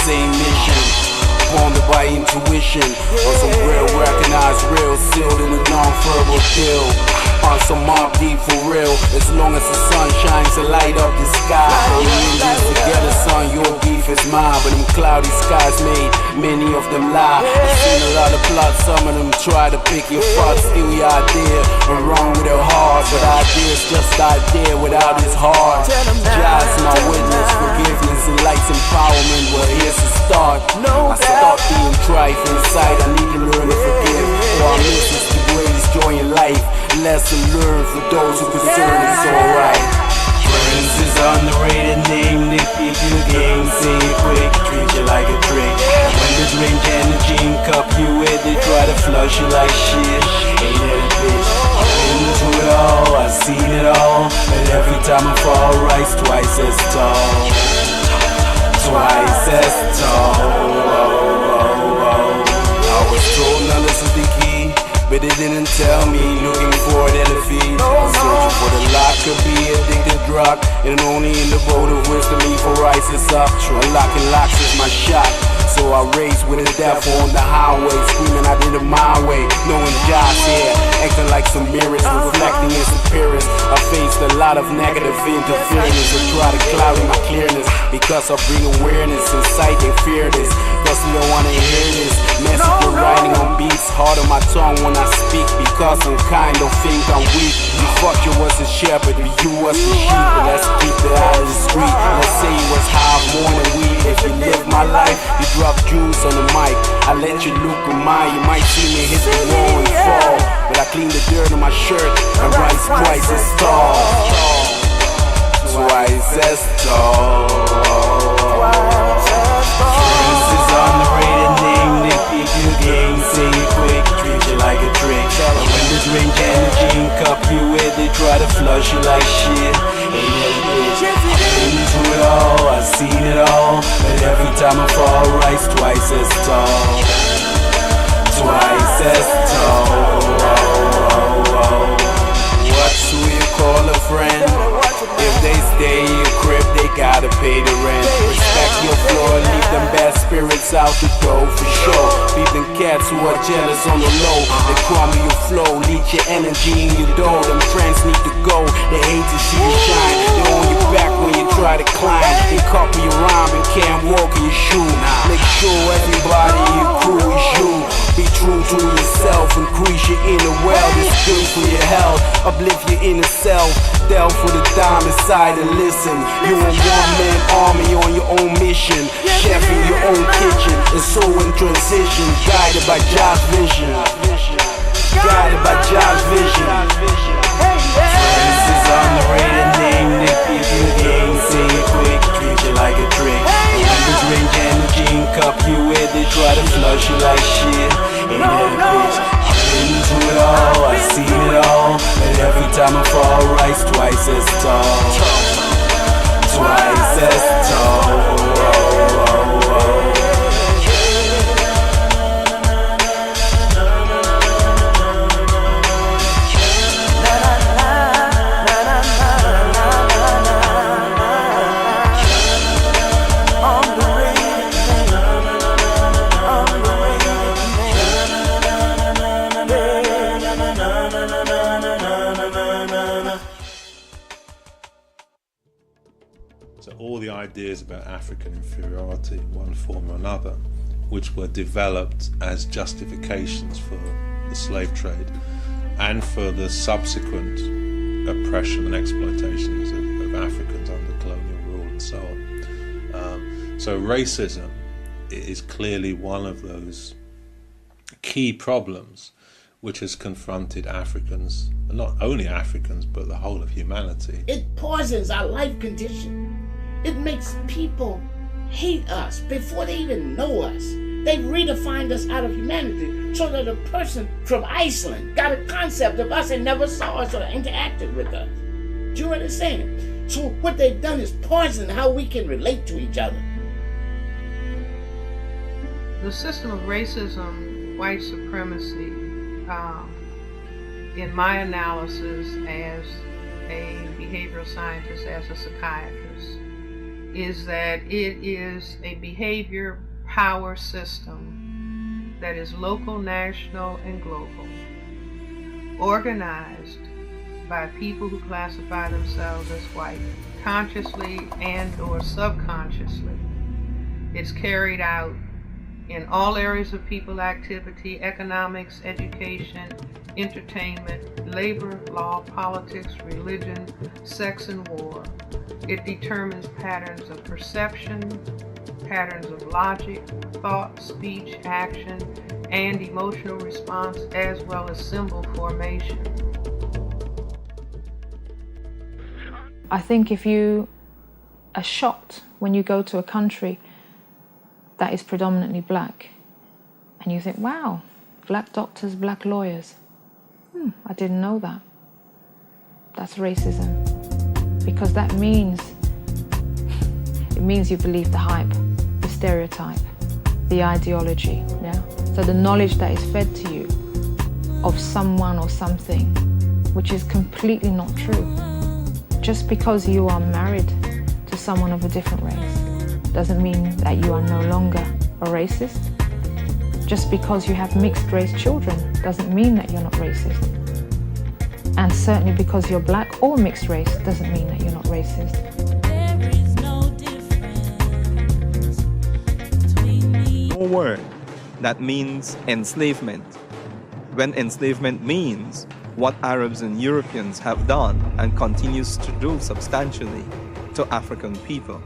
same mission. Bonded by intuition, on some real recognized real, sealed in a non-verbal deal. On some mob deep for real, as long as the sun shines to light up the sky. We in this together, son, your beef is mine. But them cloudy skies made many of them lie. I've seen a lot of plots, some of them try to pick your fuck, steal your idea, and wrong with their heart. But idea's just idea without his heart. God's my witness, forgiveness and life's empowerment. Well, here's the start. I start being strife inside, I need to learn to forgive, or I miss is the greatest joy in life. Lesson learned for those who concern, it's alright. Friends is underrated name, they keep you game, say it quick, treat you like a trick. And when the drink and the gin cup you with, they try to flush you like shit. Ain't that a bitch? I've been through it all, I've seen it all, and every time I fall, rise twice as tall. Twice as tall. I was told now this is the key, but it didn't tell me. Looking for it in the feed, I'm searching for the lock, could be addicted drug, and only in the boat of wisdom me for rises up. Unlocking locks is my shot, so I race with the devil on the highway, screaming I did it my way, knowing God's here, acting like some mirrors, reflecting his appearance. I faced a lot of negative interference and try to cloud my clearness, because I bring awareness, insight and fear this, cause you don't wanna hear this message you're writing on beats, hard on my tongue when I speak, because I'm kind of think I'm weak. You thought you was a shepherd, but you was a sheep, but let's keep it out of the street. Let's say you was high more than weed. If you live my life, you drop juice on the mic, I let you look at mine. You might see me hit the wall and fall, but I clean the dirt on my shirt and rise twice as tall. Twice as tall. Friends is underrated name, they keep you game, say it quick, treat you like a trick. And when the drink and the gin cup you with, they try to flush you like shit. Ain't that a bitch? I've been through it all, I've seen it all, but every time I fall, rise twice as tall. Twice as tall. What's who you call a friend? If they stay in your crib, they gotta pay the rent. Respect your floor, leave them bad spirits out the door for sure. Beat them cats who are jealous on the low, they crumble your flow, leech your energy in your dough. Them friends need to go, they hate to see you shine. They on your back when you try to climb. They copy your rhyme and can't walk in your shoe. Make sure everybody in your crew is you. Be true to yourself, increase your inner wealth. It's good for your health, uplift your inner self. Delve for the dime inside and listen. You a one-man army on your own mission, chef in your own kitchen, and so in transition, guided by God's vision. Guided by God's vision. Friends is underrated name, they keep you game, say it quick, treat you like a trick. And when the drink and the gin cup you with, they try to flush you like shit. Ain't that a bitch? I've been through it all, I've seen it all, and every time I fall, rise twice as tall. Twice as tall. So all the ideas about African inferiority in one form or another, which were developed as justifications for the slave trade and for the subsequent oppression and exploitations of Africans under colonial rule and so on. So racism is clearly one of those key problems which has confronted Africans, and not only Africans, but the whole of humanity. It poisons our life condition. It makes people hate us before they even know us. They redefined us out of humanity so that a person from Iceland got a concept of us and never saw us or interacted with us. Do you understand? So what they've done is poison how we can relate to each other. The system of racism, white supremacy, in my analysis as a behavioral scientist, as a psychiatrist, is that it is a behavior power system that is local, national, and global, organized by people who classify themselves as white, consciously and or subconsciously. It's carried out in all areas of people activity: economics, education, entertainment, labor, law, politics, religion, sex, and war. It determines patterns of perception, patterns of logic, thought, speech, action, and emotional response, as well as symbol formation. I think if you are shocked when you go to a country that is predominantly black, and you think, wow, black doctors, black lawyers, I didn't know that. That's racism. Because that means, it means you believe the hype, the stereotype, the ideology, yeah? So the knowledge that is fed to you of someone or something, which is completely not true. Just because you are married to someone of a different race doesn't mean that you are no longer a racist. Just because you have mixed race children doesn't mean that you're not racist. And certainly because you're black or mixed race doesn't mean that you're not racist. There is no difference between me. A word that means enslavement, when enslavement means what Arabs and Europeans have done and continues to do substantially to African people.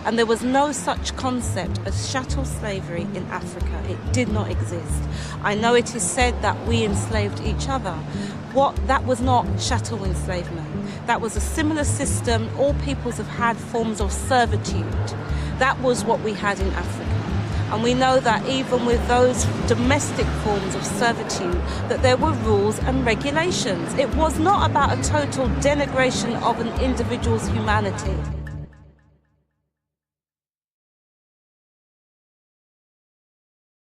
And there was no such concept as chattel slavery in Africa. It did not exist. I know it is said that we enslaved each other. That was not chattel enslavement. That was a similar system. All peoples have had forms of servitude. That was what we had in Africa. And we know that even with those domestic forms of servitude, that there were rules and regulations. It was not about a total denigration of an individual's humanity.